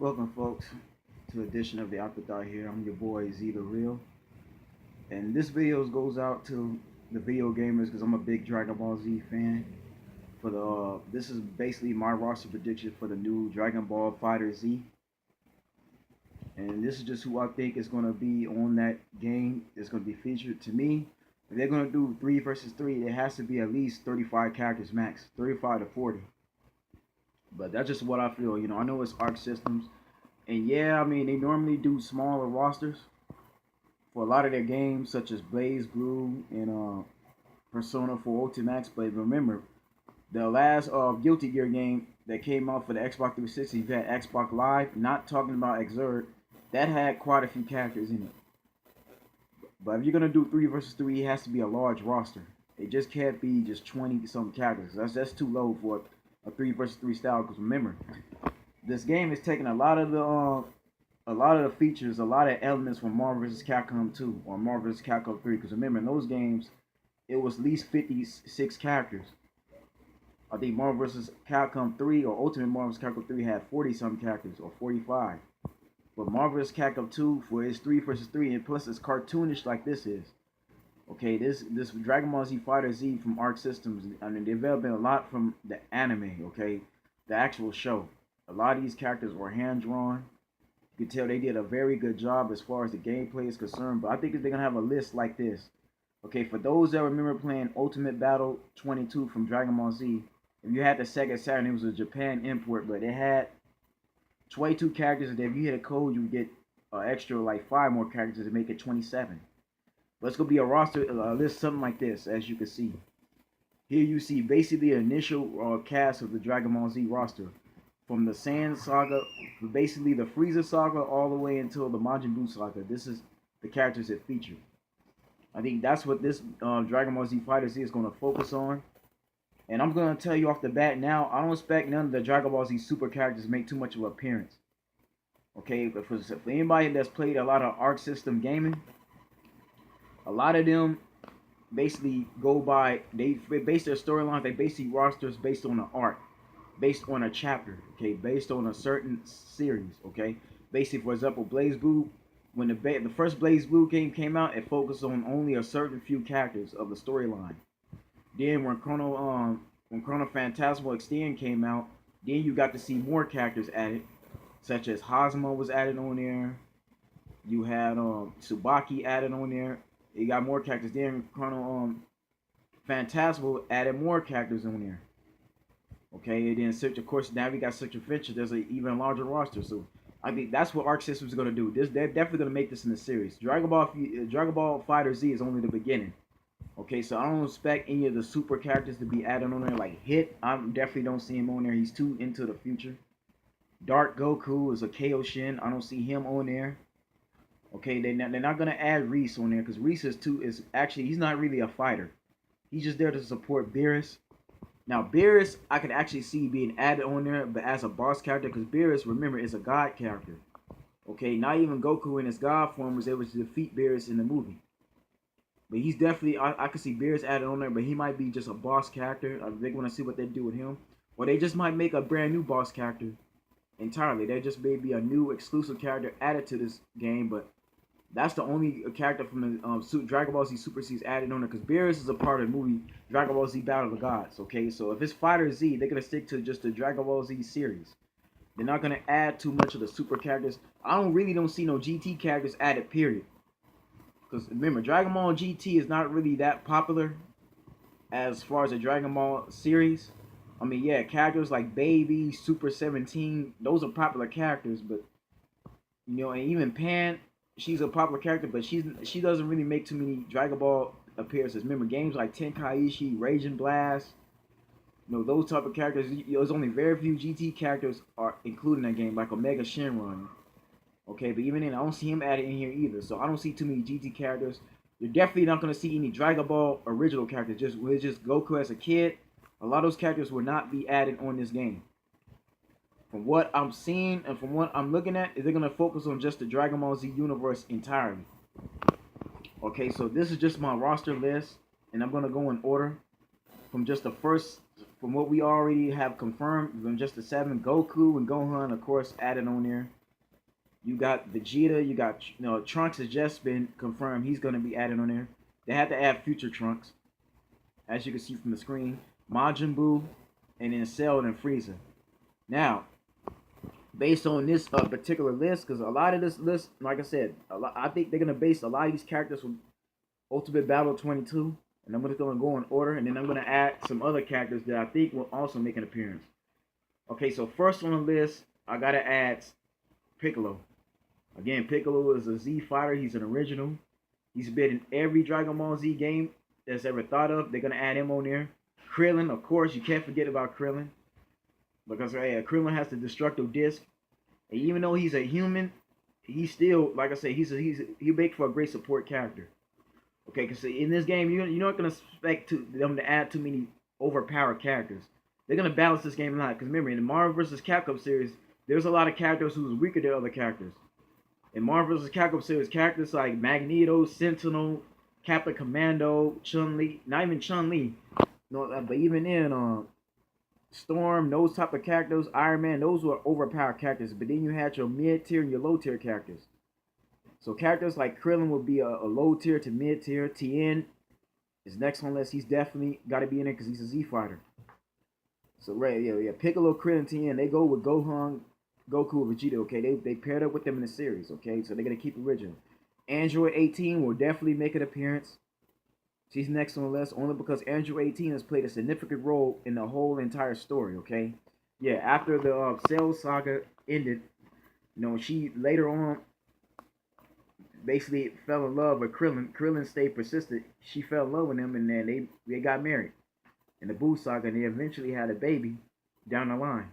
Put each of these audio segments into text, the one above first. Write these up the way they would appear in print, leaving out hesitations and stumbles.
Welcome, folks, to an edition of the Afterthought here. I'm your boy Z the Real, and this video goes out to the video gamers because I'm a big Dragon Ball Z fan. For the this is basically my roster prediction for the new Dragon Ball Fighters Z, and this is just who I think is going to be on that game. It's going to be featured to me. If they're going to do 3 versus 3, it has to be at least 35 characters max, 35 to 40. But that's just what I feel. I know it's Arc Systems. And yeah, I mean, they normally do smaller rosters for a lot of their games, such as Blaze Blue and Persona 4 Ultimax. But remember, the last Guilty Gear game that came out for the Xbox 360, you had Xbox Live, not talking about Exert, that had quite a few characters in it. But if you're going to do 3 versus 3, it has to be a large roster. It just can't be just 20 some characters. That's too low for a 3 versus 3 style. Because remember, this game is taking a lot of the features, a lot of elements from Marvel vs. Capcom 2 or Marvel vs. Capcom 3. Because remember, in those games, it was at least 56 characters. I think Marvel vs. Capcom 3 or Ultimate Marvel vs. Capcom 3 had 40 some characters or 45. But Marvel vs. Capcom 2 for its 3 versus 3, and plus it's cartoonish like this is. Okay, this Dragon Ball Z Fighter Z from Arc Systems, I mean, they've developed a lot from the anime, okay, the actual show. A lot of these characters were hand drawn. You can tell they did a very good job as far as the gameplay is concerned. But I think if they're gonna have a list like this, okay, for those that remember playing Ultimate Battle 22 from Dragon Ball Z, if you had the Sega Saturn, it was a Japan import, but it had 22 characters, and if you hit a code, you would get extra like 5 more characters to make it 27. But it's gonna be a roster list something like this, as you can see. Here you see basically the initial cast of the Dragon Ball Z roster, from the Sand Saga, basically the Frieza Saga, all the way until the Majin Buu Saga. This is the characters it featured. I think that's what this Dragon Ball Z Fighter Z is going to focus on. And I'm going to tell you off the bat now, I don't expect none of the Dragon Ball Z super characters to make too much of an appearance. Okay, but for anybody that's played a lot of Arc System gaming, a lot of them basically go by, they base their storylines, they basically rosters based on an arc, based on a chapter, okay, based on a certain series, okay. Basically, for example, Blaze Blue, when the first Blaze Blue game came out, it focused on only a certain few characters of the storyline. Then when Chrono Phantasmal Extend came out, then you got to see more characters added, such as Hosmo was added on there. You had Tsubaki added on there. You got more characters. Then Chrono Phantasmal added more characters on there. Okay, and then Search, of course, now we got Search Adventure. There's an even larger roster. So I think that's what Arc Systems is going to do. They're definitely going to make this in the series. Dragon Ball Fighter Z is only the beginning. Okay, so I don't expect any of the super characters to be added on there. Like Hit, I definitely don't see him on there. He's too into the future. Dark Goku is a Kaioshin. I don't see him on there. Okay, they're not going to add Reese on there because Reese is actually, he's not really a fighter. He's just there to support Beerus. Now, Beerus, I could actually see being added on there, but as a boss character, because Beerus, remember, is a god character. Okay, not even Goku in his god form was able to defeat Beerus in the movie. But he's definitely, I could see Beerus added on there, but he might be just a boss character. They want to see what they do with him. Or they just might make a brand new boss character entirely. They just may be a new exclusive character added to this game, but that's the only character from the Dragon Ball Z Super Series added on there, because Beerus is a part of the movie Dragon Ball Z Battle of the Gods. Okay, so if it's Fighter Z, they're gonna stick to just the Dragon Ball Z series. They're not gonna add too much of the super characters. I don't see no GT characters added. Period. Because remember, Dragon Ball GT is not really that popular as far as the Dragon Ball series. I mean, yeah, characters like Baby, Super 17, those are popular characters, but and even Pan, she's a popular character, but she doesn't really make too many Dragon Ball appearances. Remember, games like Tenkaichi, Raging Blast, those type of characters. There's only very few GT characters are included in that game, like Omega Shenron. Okay, but even then, I don't see him added in here either. So I don't see too many GT characters. You're definitely not going to see any Dragon Ball original characters. Just Goku as a kid. A lot of those characters will not be added on this game. From what I'm seeing and from what I'm looking at, is they're going to focus on just the Dragon Ball Z universe entirely. Okay, so this is just my roster list, and I'm going to go in order from just the first from what we already have confirmed, from just the 7, Goku and Gohan, of course, added on there. You got Vegeta, you got Trunks has just been confirmed. He's gonna be added on there. They had to add future Trunks, as you can see from the screen. Majin Buu, and then Cell and Frieza. Now, based on this particular list, because a lot of this list, like I said, I think they're gonna base a lot of these characters from Ultimate Battle 22, and I'm just gonna go in order, and then I'm gonna add some other characters that I think will also make an appearance. Okay, so first on the list, I gotta add Piccolo. Again, Piccolo is a Z fighter. He's an original. He's been in every Dragon Ball Z game that's ever thought of. They're gonna add him on there. Krillin, of course, you can't forget about Krillin, because Krillin has the destructive disc, and even though he's a human, he's still, like I said, he make for a great support character. Okay, because in this game, you're not gonna expect them to add too many overpowered characters. They're gonna balance this game a lot. Because remember, in the Marvel vs. Capcom series, there's a lot of characters who's weaker than other characters. In Marvel vs. Capcom series, characters like Magneto, Sentinel, Captain Commando, Chun-Li, not even Chun-Li, no, but even in Storm, those type of characters, Iron Man, those were overpowered characters. But then you had your mid-tier and your low-tier characters. So characters like Krillin will be a low-tier to mid-tier. Tien is next on the list. He's definitely got to be in there because he's a Z fighter. So Piccolo, Krillin, Tien, they go with Gohan, Goku, and Vegeta. Okay, they paired up with them in the series. Okay, so they're gonna keep it original. Android 18 will definitely make an appearance. She's next on the list only because Android 18 has played a significant role in the whole entire story. Okay, yeah. After the Cell saga ended, she later on basically fell in love with Krillin. Krillin stayed persistent. She fell in love with him, and then they got married in the Buu saga, and they eventually had a baby down the line.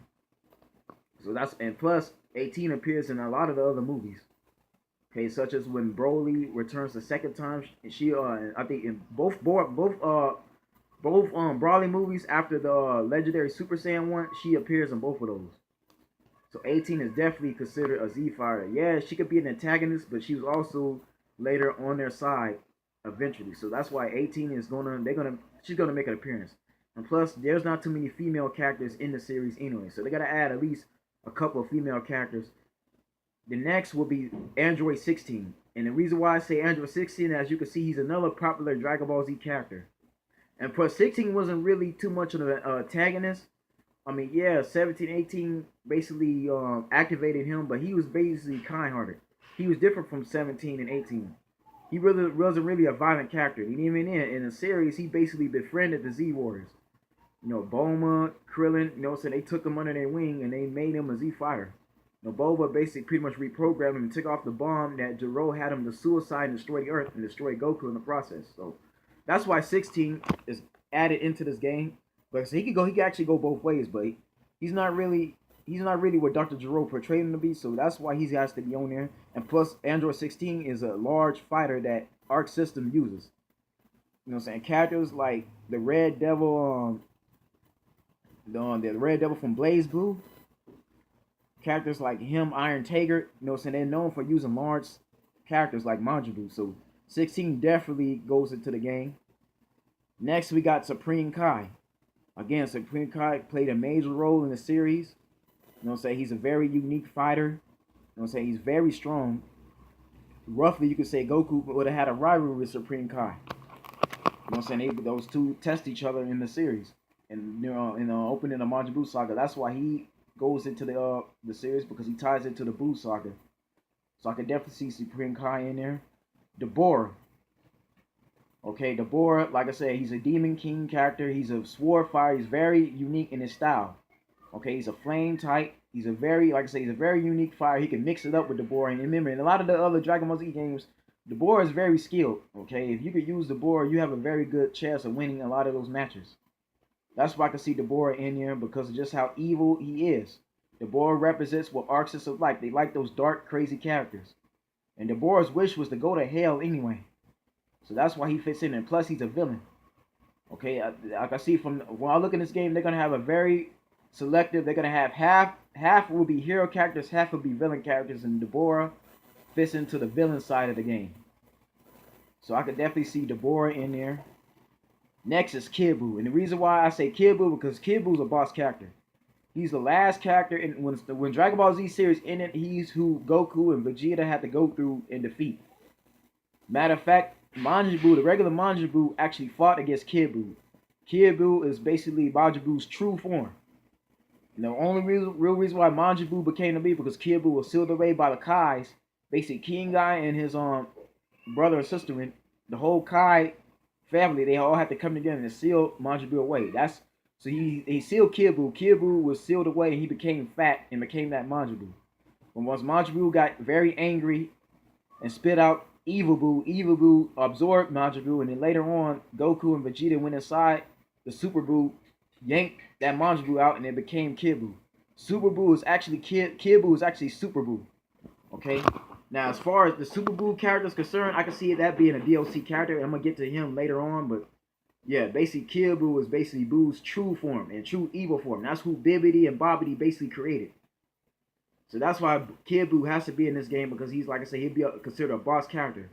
So and plus 18 appears in a lot of the other movies. Okay, such as when Broly returns the second time. She I think in both Broly movies after the legendary Super Saiyan 1, she appears in both of those. So 18 is definitely considered a Z fighter. Yeah, she could be an antagonist, but she was also later on their side eventually. So that's why 18 is she's gonna make an appearance. And plus, there's not too many female characters in the series anyway, so they gotta add at least a couple of female characters. The next will be Android 16, and the reason why I say Android 16, as you can see, he's another popular Dragon Ball Z character. And plus, 16 wasn't really too much of an antagonist. I mean, yeah, 17, 18 basically activated him, but he was basically kind-hearted. He was different from 17 and 18. He really wasn't really a violent character. And even in the series, he basically befriended the Z Warriors. Bulma, Krillin, so they took him under their wing and they made him a Z fighter. Bulma basically pretty much reprogrammed him and took off the bomb that Gero had him to suicide and destroy the Earth and destroy Goku in the process. So that's why 16 is added into this game. But so he could actually go both ways, but he's not really what Dr. Gero portrayed him to be, so that's why he has to be on there. And plus, Android 16 is a large fighter that Arc System uses. Characters like the Red Devil, the Red Devil from Blaze Blue. Characters like him, Iron Tiger, they're known for using large characters like Majin Buu. So 16 definitely goes into the game. Next, we got Supreme Kai. Again, Supreme Kai played a major role in the series. He's a very unique fighter. He's very strong. Roughly, you could say Goku would have had a rivalry with Supreme Kai. Those two test each other in the series. And in the opening of Majin Buu saga, that's why he goes into the series, because he ties it to the Buu saga. So I can definitely see Supreme Kai in there. Deborah. Okay, Deborah, like I said, he's a Demon King character. He's a sword fighter. He's very unique in his style. Okay, he's a flame type. He's a very unique fighter. He can mix it up with Deborah. And remember, in a lot of the other Dragon Ball Z games, Deborah is very skilled. Okay, if you could use Deborah, you have a very good chance of winning a lot of those matches. That's why I can see Deborah in here, because of just how evil he is. Deborah represents what Arc System like. They like those dark, crazy characters. And Deborah's wish was to go to hell anyway. So that's why he fits in. And plus, he's a villain. Okay, I can see from when I look in this game, they're gonna have a very selective. They're gonna have half will be hero characters, half will be villain characters, and Deborah fits into the villain side of the game. So I could definitely see Deborah in there. Next is Kid Buu, and the reason why I say Kid Buu because Kid Buu's a boss character. He's the last character in when Dragon Ball Z series ended. He's who Goku and Vegeta had to go through and defeat. Matter of fact, Majin Buu, the regular Majin Buu, actually fought against Kid Buu. Kid Buu is basically Majin Buu's true form. And the only real reason why Majin Buu became the beast because Kid Buu was sealed away by the Kais, basically King Guy and his brother and sister, and the whole Kai family. They all had to come together and seal Majin Buu away. That's so he sealed Kid Buu. Kid Buu was sealed away, and he became fat and became that Majin Buu. But once Majin Buu got very angry and spit out Evil Buu absorbed Majin Buu, and then later on, Goku and Vegeta went inside the Super Buu, yanked that Majin Buu out, and it became Kid Buu. Super Buu is actually Kid Buu is actually Super Buu. Okay. Now, as far as the Super Buu character is concerned, I can see that being a DLC character. And I'm gonna get to him later on, but yeah, basically Kid Buu is basically Buu's true form and true evil form. That's who Bibbidi and Bobbidi basically created. So that's why Kid Buu has to be in this game because he's, like I said, he'd be considered a boss character.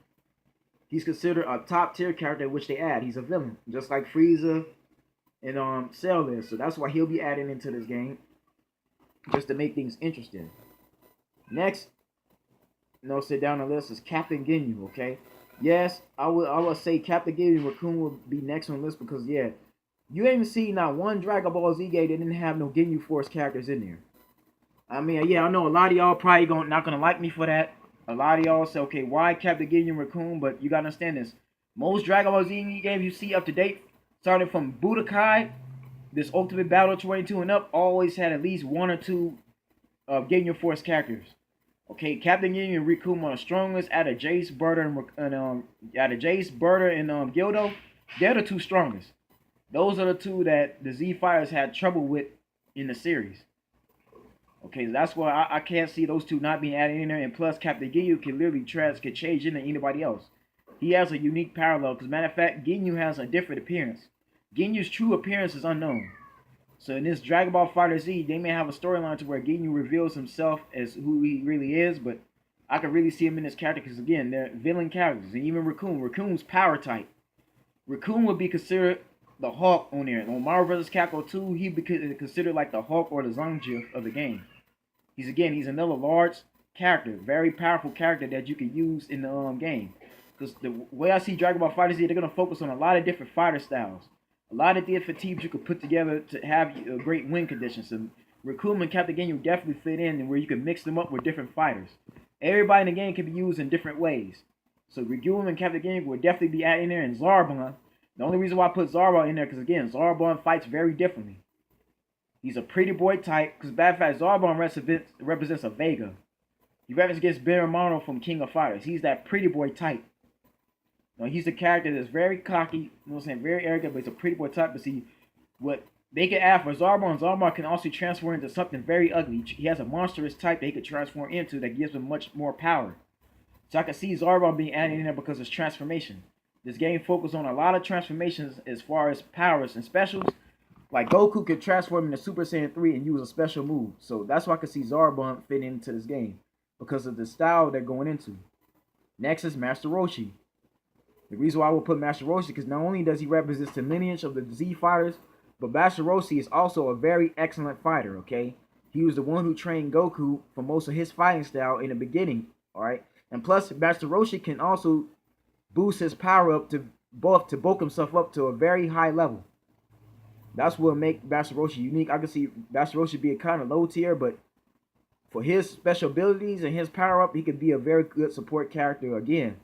He's considered a top tier character, which they add. He's a villain, just like Frieza and Cell is. So that's why he'll be added into this game, just to make things interesting. Next, sit down the list is Captain Ginyu. Okay, yes, I would say Captain Ginyu Raccoon will be next on the list because yeah, you ain't even seen not one Dragon Ball Z game that didn't have no Ginyu Force characters in there. I mean, yeah, I know a lot of y'all probably not gonna like me for that. A lot of y'all say, okay, why Captain Ginyu Raccoon? But you gotta understand this. Most Dragon Ball Z games you see up to date, starting from Budokai, this Ultimate Battle 22 and up, always had at least one or two Ginyu Force characters. Okay, Captain Ginyu and Raccoon are the strongest out of Jace, Berta, and Gildo. They're the two strongest. Those are the two that the Z Fighters had trouble with in the series. Okay, so that's why I can't see those two not being added in there. And plus, Captain Ginyu can literally can change into anybody else. He has a unique parallel. Because matter of fact, Ginyu has a different appearance. Ginyu's true appearance is unknown. So in this Dragon Ball Fighters Z, they may have a storyline to where Ginyu reveals himself as who he really is. But I can really see him in this character because again, they're villain characters. And even Raccoon. Raccoon's power type. Raccoon would be considered the Hulk on there. On Marvel vs. Capcom 2, he'd be considered like the Hulk or the Zangief of the game. He's another large character, very powerful character that you can use in the game. Because the way I see Dragon Ball Fighters Z, they're gonna focus on a lot of different fighter styles, a lot of different teams you could put together to have a great win conditions. And Raccoon and Captain Ginyu definitely fit in, and where you can mix them up with different fighters. Everybody in the game can be used in different ways. So Raccoon and Captain Ginyu would definitely be added in there, and Zarbon. The only reason why I put Zarbon in there because again, Zarbon fights very differently. He's a pretty boy type, because bad fact, Zarbon represents a Vega. He represents Baramono from King of Fighters. He's that pretty boy type. Now, he's a character that's very cocky, you know what I'm saying, very arrogant, but he's a pretty boy type. But see, what they can add for Zarbon can also transform into something very ugly. He has a monstrous type that he could transform into that gives him much more power. So I can see Zarbon being added in there because of his transformation. This game focuses on a lot of transformations as far as powers and specials. Like Goku could transform into Super Saiyan 3 and use a special move. So that's why I could see Zarbon fit into this game. Because of the style they're going into. Next is Master Roshi. The reason why I would put Master Roshi because not only does he represent the lineage of the Z fighters, but Master Roshi is also a very excellent fighter, okay? He was the one who trained Goku for most of his fighting style in the beginning, alright? And plus, Master Roshi can also boost his power up to bulk himself up to a very high level. That's what make Master Roshi unique. I can see Master Roshi be a kind of low tier, but for his special abilities and his power up, he could be a very good support character again.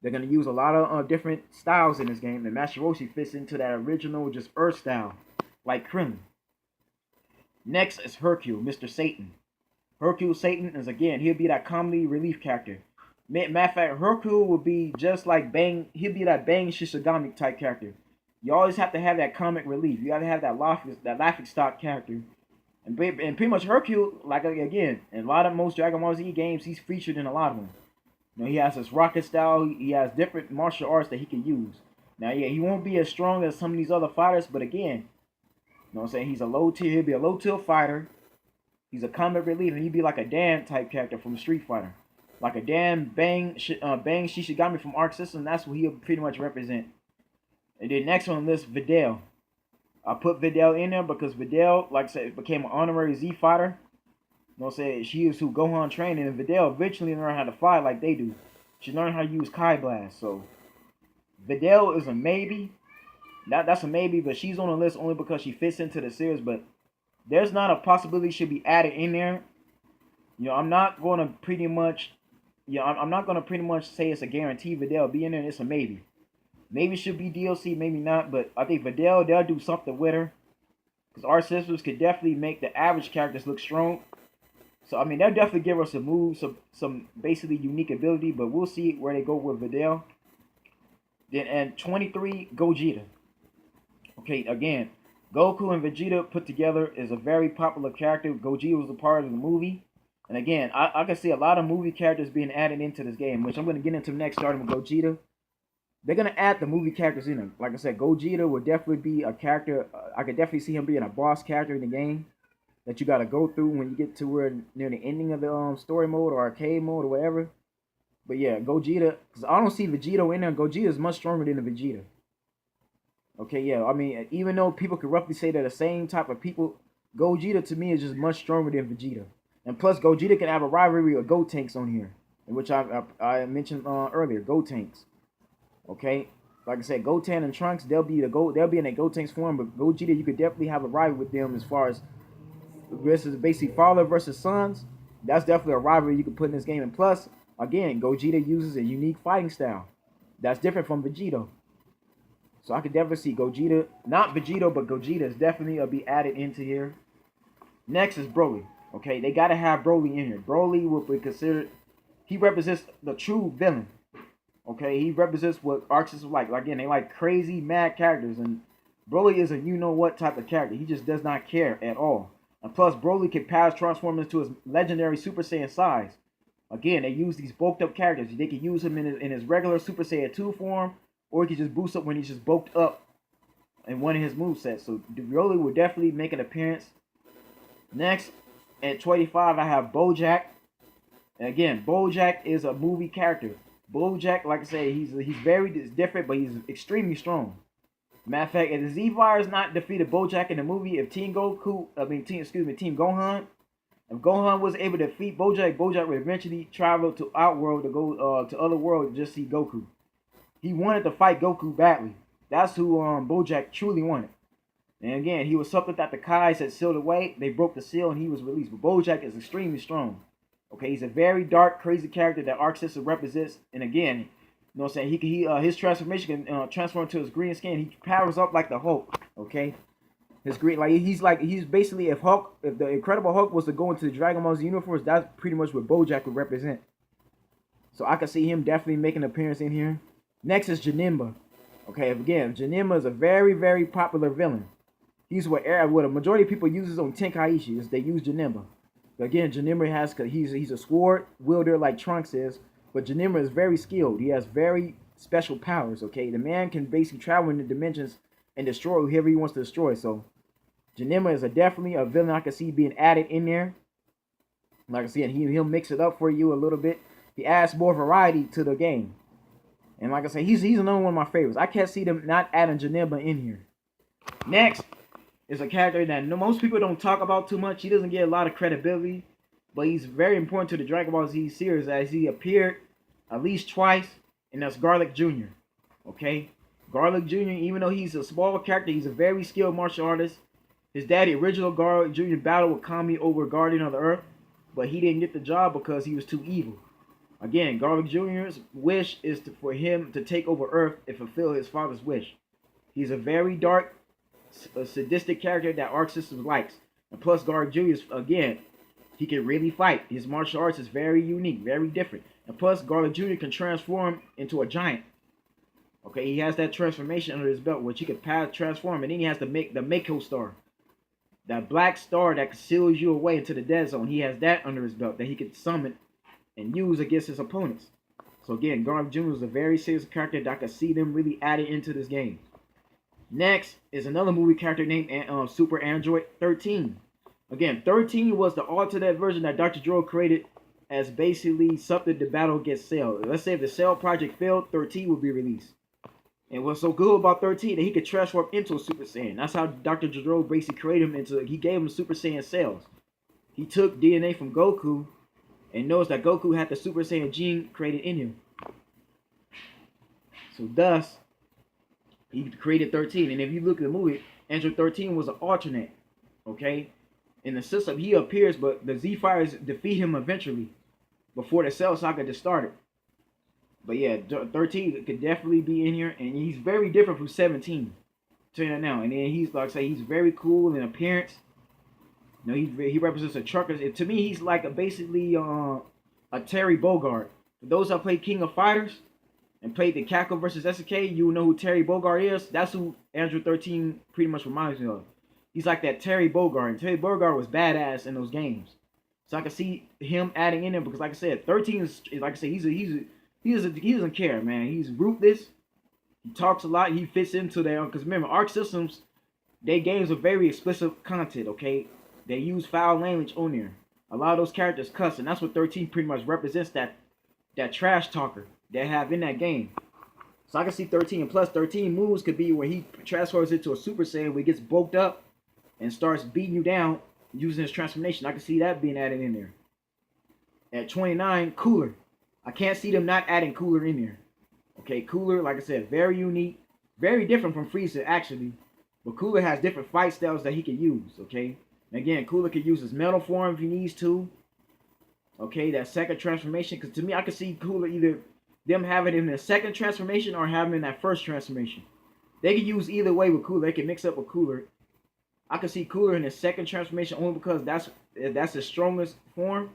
They're going to use a lot of different styles in this game, and Master Roshi fits into that original just Earth style, like Krillin. Next is Hercule, Mr. Satan. Hercule Satan is, again, he'll be that comedy relief character. Matter of fact, Hercule will be just like Bang, he'll be that Bang Shishigami type character. You always have to have that comic relief. You got to have that laughing stock character. And pretty much Hercule, like again, in a lot of most Dragon Ball Z games, he's featured in a lot of them. You know, he has this rocket style. He has different martial arts that he can use. Now, yeah, he won't be as strong as some of these other fighters, but again, you know what I'm saying? He's a low tier. He'll be a low tier fighter. He's a comic relief, and he'd be like a Dan type character from Street Fighter, like a Dan Bang Shishigami from Arc System. That's what he'll pretty much represent. And then next on the list, Videl. I put Videl in there because Videl, like I said, became an honorary Z fighter. You know what I'm saying? She is who Gohan trained, and Videl eventually learned how to fight like they do. She learned how to use Kai Blast. So Videl is a maybe. That's a maybe, but she's on the list only because she fits into the series. But there's not a possibility she'll be added in there. You know, I'm not going to pretty much, I'm not going to pretty much say it's a guarantee Videl be in there. It's a maybe. Maybe she'll be DLC, maybe not. But I think Videl, they'll do something with her. Because our sisters could definitely make the average characters look strong. So, I mean, they'll definitely give us some moves, some basically unique ability. But we'll see where they go with Videl. Then at 23, Gogeta. Okay, again, Goku and Vegeta put together is a very popular character. Gogeta was a part of the movie. And again, I can see a lot of movie characters being added into this game, which I'm going to get into next, starting with Gogeta. They're going to add the movie characters in them. Like I said, Gogeta will definitely be a character. I could definitely see him being a boss character in the game that you got to go through when you get to where near the ending of the story mode or arcade mode or whatever. But yeah, Gogeta, because I don't see Vegeta in there. Gogeta is much stronger than the Vegeta. Okay, yeah, I mean, even though people could roughly say they're the same type of people, Gogeta to me is just much stronger than Vegeta. And plus, Gogeta can have a rivalry with Gotenks on here, which I mentioned earlier, Gotenks. Okay, like I said, Goten and Trunks, they'll be in a Gotenks form, but Gogeta, you could definitely have a rivalry with them as far as this is basically father versus sons. That's definitely a rivalry you can put in this game. And plus, again, Gogeta uses a unique fighting style that's different from Vegeta. So I could definitely see Gogeta, not Vegeta, but Gogeta is definitely be added into here. Next is Broly. Okay, they got to have Broly in here. Broly will be considered, he represents the true villain. Okay, he represents what Arc System like. Again, they like crazy, mad characters. And Broly is a you-know-what type of character. He just does not care at all. And plus, Broly can pass transform into his legendary Super Saiyan size. Again, they use these bulked up characters. They can use him in his regular Super Saiyan 2 form, or he can just boost up when he's just bulked up in one of his movesets. So Broly will definitely make an appearance. Next, at 25, I have Bojack. And again, Bojack is a movie character. Bojack, like I said, he's very different, but he's extremely strong. Matter of fact, if the Z Fighters not defeated Bojack in the movie, if Team Gohan, if Gohan was able to defeat Bojack, Bojack would eventually travel to Outworld to go to other world to just see Goku. He wanted to fight Goku badly. That's who Bojack truly wanted. And again, he was something that the Kais had sealed away. They broke the seal and he was released. But Bojack is extremely strong. Okay, he's a very dark, crazy character that Arc System represents. And again, you know what I'm saying? His transformation can transform into his green skin. He powers up like the Hulk. Okay, his green, he's basically if the Incredible Hulk was to go into the Dragon Ball Z universe, that's pretty much what Bojack would represent. So I can see him definitely making an appearance in here. Next is Janemba. Okay, again, Janemba is a very, very popular villain. He's what a majority of people uses on Tenkaichi is they use Janemba. Again, Janemba has he's a sword wielder like Trunks is, but Janemba is very skilled. He has very special powers. Okay, the man can basically travel in the dimensions and destroy whoever he wants to destroy. So Janemba is definitely a villain I can see being added in there. Like I said, he'll mix it up for you a little bit. He adds more variety to the game. And like I said, he's another one of my favorites. I can't see them not adding Janemba in here. Next is a character that most people don't talk about too much. He doesn't get a lot of credibility, but he's very important to the Dragon Ball Z series as he appeared at least twice, and that's Garlic Jr. Okay? Garlic Jr., even though he's a small character, he's a very skilled martial artist. His daddy, original Garlic Jr., battled with Kami over Guardian of the Earth, but he didn't get the job because he was too evil. Again, Garlic Jr.'s wish is for him to take over Earth and fulfill his father's wish. He's a very dark, sadistic character that Arc System likes. And plus, Garlic Jr. is, again, he can really fight. His martial arts is very unique, very different. And plus, Garlic Jr. can transform into a giant. Okay, he has that transformation under his belt, which he can transform. And then he has the Mako Star. That black star that seals you away into the dead zone. He has that under his belt that he can summon and use against his opponents. So again, Garlic Jr. is a very serious character that I can see them really added into this game. Next is another movie character named Super Android 13. Again, 13 was the alternate version that Dr. Gero created as basically something to battle against Cell. Let's say if the Cell project failed, 13 would be released. And what's so good about 13 that he could transform into a Super Saiyan. That's how Dr. Jadro basically created him into. He gave him Super Saiyan cells. He took DNA from Goku and knows that Goku had the Super Saiyan gene created in him. So thus, he created 13. And if you look at the movie, Android 13 was an alternate. Okay? In the system, he appears, but the Z Fighters defeat him eventually before the Cell Saga just started. But yeah, 13 could definitely be in here, and he's very different from 17. Tell you that now. And then he's like I say, he's very cool in appearance. You know, he represents a trucker. To me, he's like basically a Terry Bogard. For those that play King of Fighters and played the Capcom versus SNK, you know who Terry Bogard is. That's who Android 13 pretty much reminds me of. He's like that Terry Bogard. And Terry Bogard was badass in those games. So I can see him adding in there because, like I said, 13 is like I said, he doesn't care, man. He's ruthless. He talks a lot. He fits into their because remember, Arc Systems, their games are very explicit content. Okay, they use foul language on there. A lot of those characters cuss, and that's what 13 pretty much represents. That trash talker they have in that game. So I can see 13, and plus 13 moves could be where he transfers into a Super Saiyan, where he gets bulked up and starts beating you down using his transformation. I can see that being added in there. At 29, Cooler. I can't see them not adding Cooler in there. Okay, Cooler, like I said, very unique. Very different from Frieza, actually. But Cooler has different fight styles that he can use, okay? And again, Cooler can use his metal form if he needs to. Okay, that second transformation. Because to me, I can see Cooler either them having him in the second transformation or having him in that first transformation. They can use either way with Cooler. They can mix up with Cooler. I can see Cooler in his second transformation only because that's his strongest form.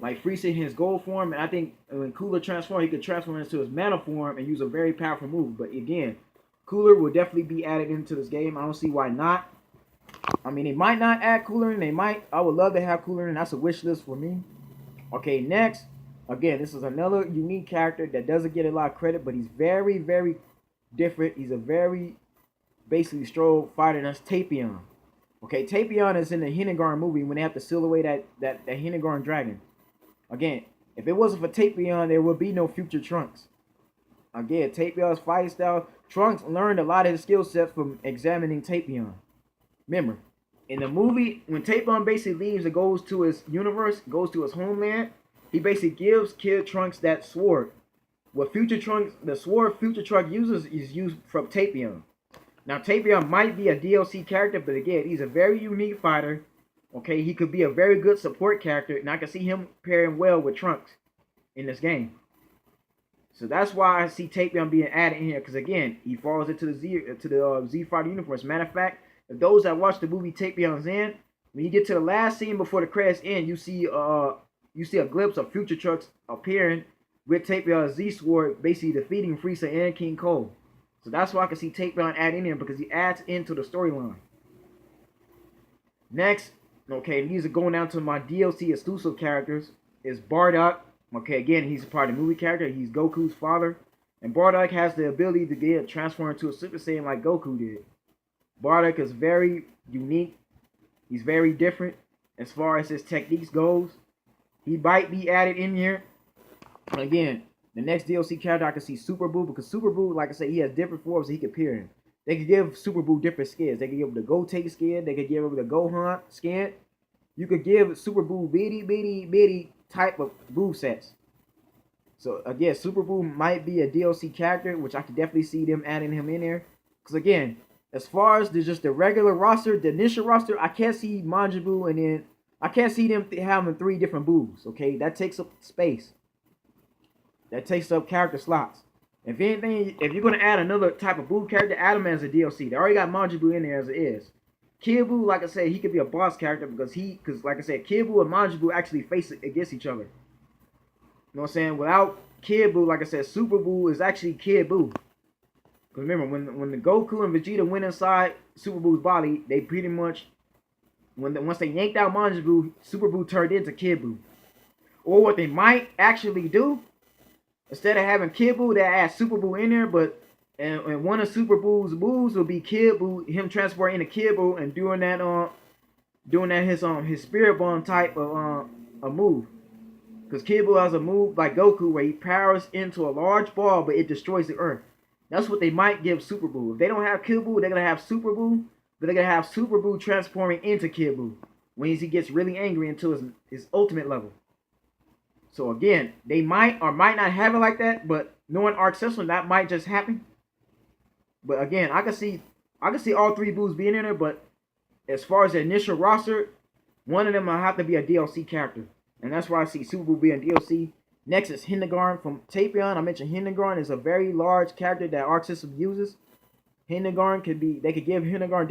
Like Frieza in his gold form, and I think when Cooler transforms, he could transform into his mana form and use a very powerful move. But again, Cooler will definitely be added into this game. I don't see why not. I mean, they might not add Cooler in. They might. I would love to have Cooler in. That's a wish list for me. Okay, next. Again, this is another unique character that doesn't get a lot of credit, but he's very, very different. He's a very basically strong fighter. That's Tapion. Okay, Tapion is in the Hindengarn movie when they have to seal away that Hindengarn dragon. Again, if it wasn't for Tapion, there would be no future Trunks. Again, Tapion's fight style. Trunks learned a lot of his skill sets from examining Tapion. Remember, in the movie, when Tapion basically leaves and goes to his universe, goes to his homeland, he basically gives Kid Trunks that sword. What Future Trunks, the sword Future Trunks uses is used from Tapion. Now, Tapion might be a DLC character, but again, he's a very unique fighter. Okay, he could be a very good support character, and I can see him pairing well with Trunks in this game. So that's why I see Tapion being added in here, because again, he falls into the Z Fighter universe. Matter of fact, if those that watch the movie Tapion's in, when you get to the last scene before the credits end, you see a glimpse of Future Trunks appearing with Tapion's Z sword, basically defeating Frieza and King Cole. So that's why I can see Tapion add in here, because he adds into the storyline. Next. Okay, these are going down to my DLC exclusive characters. Is Bardock. Okay, again, he's a part of the movie character. He's Goku's father. And Bardock has the ability to get transformed into a Super Saiyan like Goku did. Bardock is very unique. He's very different as far as his techniques goes. He might be added in here. Again, the next DLC character I can see Super Buu, because Super Buu, like I said, he has different forms he can appear in. They could give Super Buu different skins. They could give him the Gotei skin. They could give him the Gohan skin. You could give Super Buu bitty type of Buu sets. So again, Super Buu might be a DLC character, which I could definitely see them adding him in there. Because again, as far as just the regular roster, the initial roster, I can't see Majin Buu, and then I can't see them having 3 different Boos. Okay, that takes up space. That takes up character slots. If anything, if you're gonna add another type of Buu character, add him as a DLC. They already got Majin Buu in there as it is. Kid Buu, like I said, he could be a boss character because like I said, Kid Buu and Majin Buu actually face against each other. You know what I'm saying? Without Kid Buu, like I said, Super Buu is actually Kid Buu. Because remember, when the Goku and Vegeta went inside Super Buu's body, they pretty much, once they yanked out Majin Buu, Super Buu turned into Kid Buu. Or what they might actually do, instead of having Kid Buu, they add Super Buu in there, but and one of Super Buu's moves will be Kid Buu, him transferring into Kid Buu and doing that his spirit bomb type of a move. Because Kid Buu has a move like Goku where he powers into a large ball, but it destroys the earth. That's what they might give Super Boo. If they don't have Kid Boo, they're gonna have Super Boo, but they're gonna have Super Boo transforming into Kid Boo when he gets really angry into his ultimate level. So again, they might or might not have it like that, but knowing Arc System, that might just happen. But again, I can see all three Boos being in there, but as far as the initial roster, one of them will have to be a DLC character. And that's why I see Super Boo being DLC. Next is Hindegarn from Tapion. I mentioned Hindegarn is a very large character that Arc System uses. Hindegarn could be, they could give Hindegarn